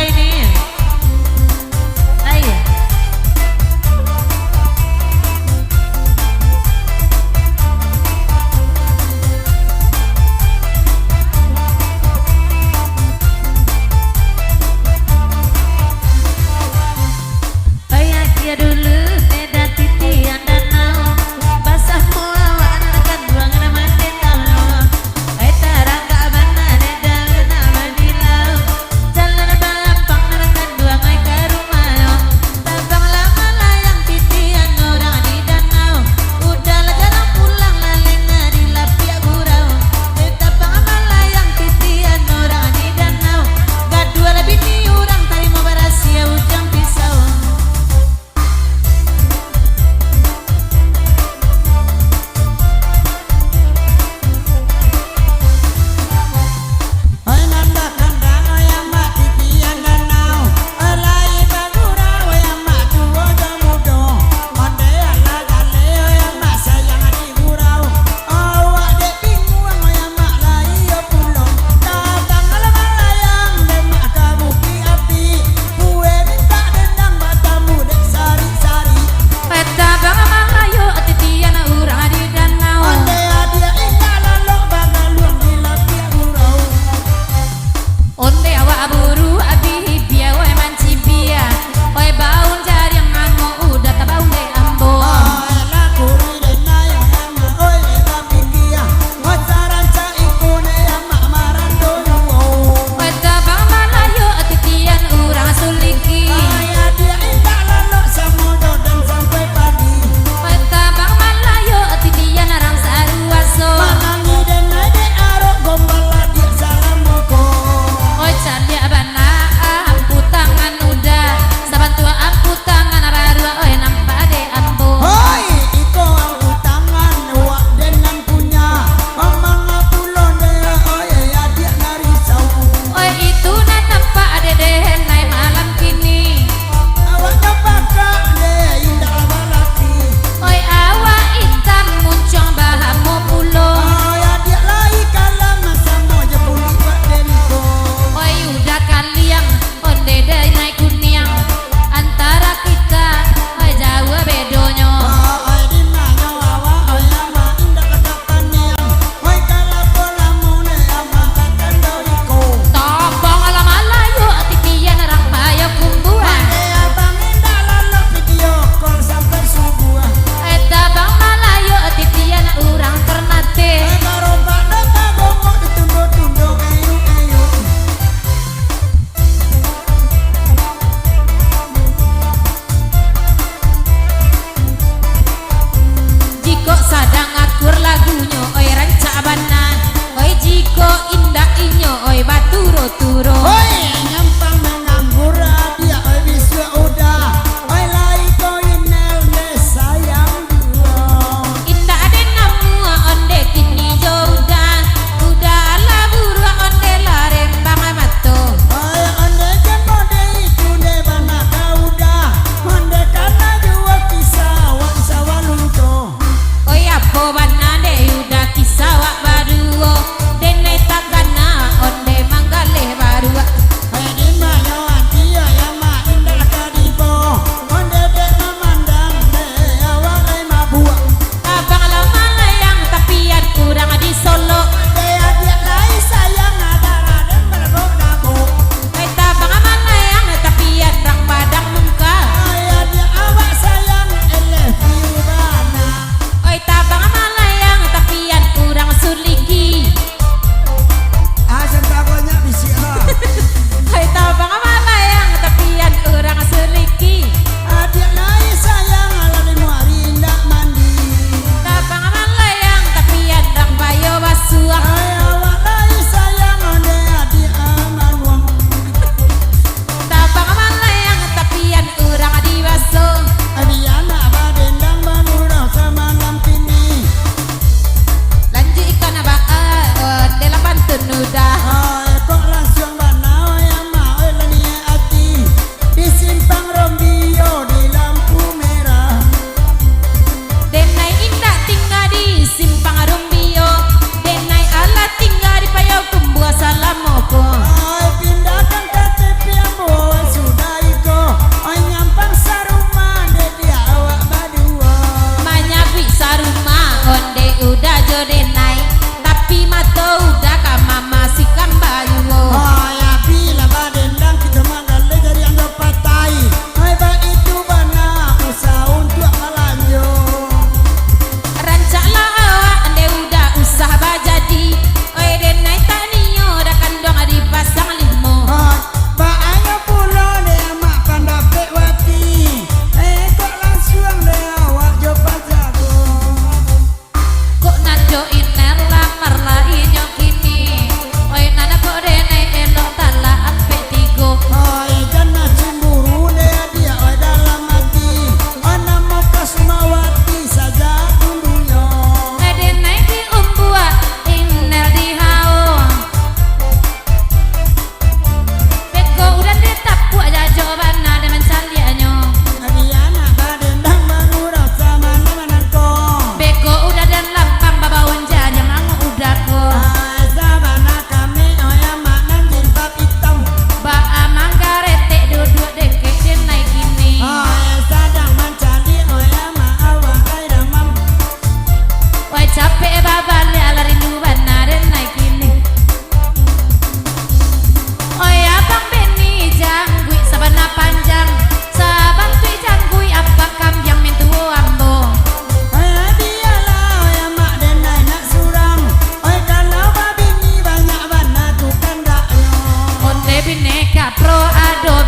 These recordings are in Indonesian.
Jalan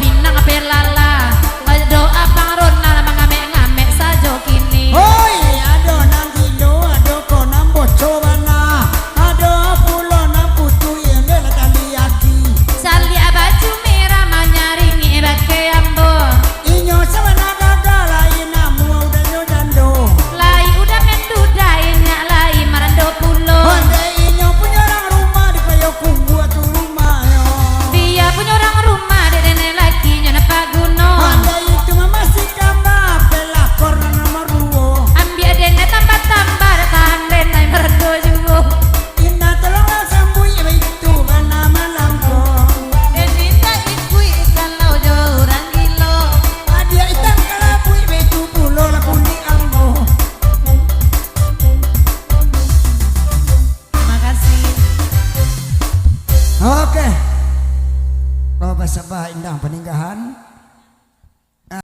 binang pelala doa pangrona mangame-ngame sajo kini hoi ado nang kilo ado konam boco bana ado pulo nang putu yende la kaliaki sali abaju merah manyaringi bake ambo inyo sabana gagala inamu udah nyodando lai udah mendudain ya lai marando pulo honde inyo punya orang rumah di payoku buat rumah yo dia punya orang rumah di nenek laki nyona paguno honde itu masih kamba pelakor nama ruo ambil dene tambah-tambah tahan dene mergo jugo inna tolonglah sembuh ya itu bana malangko Eninda ikui kalau jorang gilo adia itan kalapui betu pulo la kuning ambo makasih oke. Bahasa bah indah peninggahan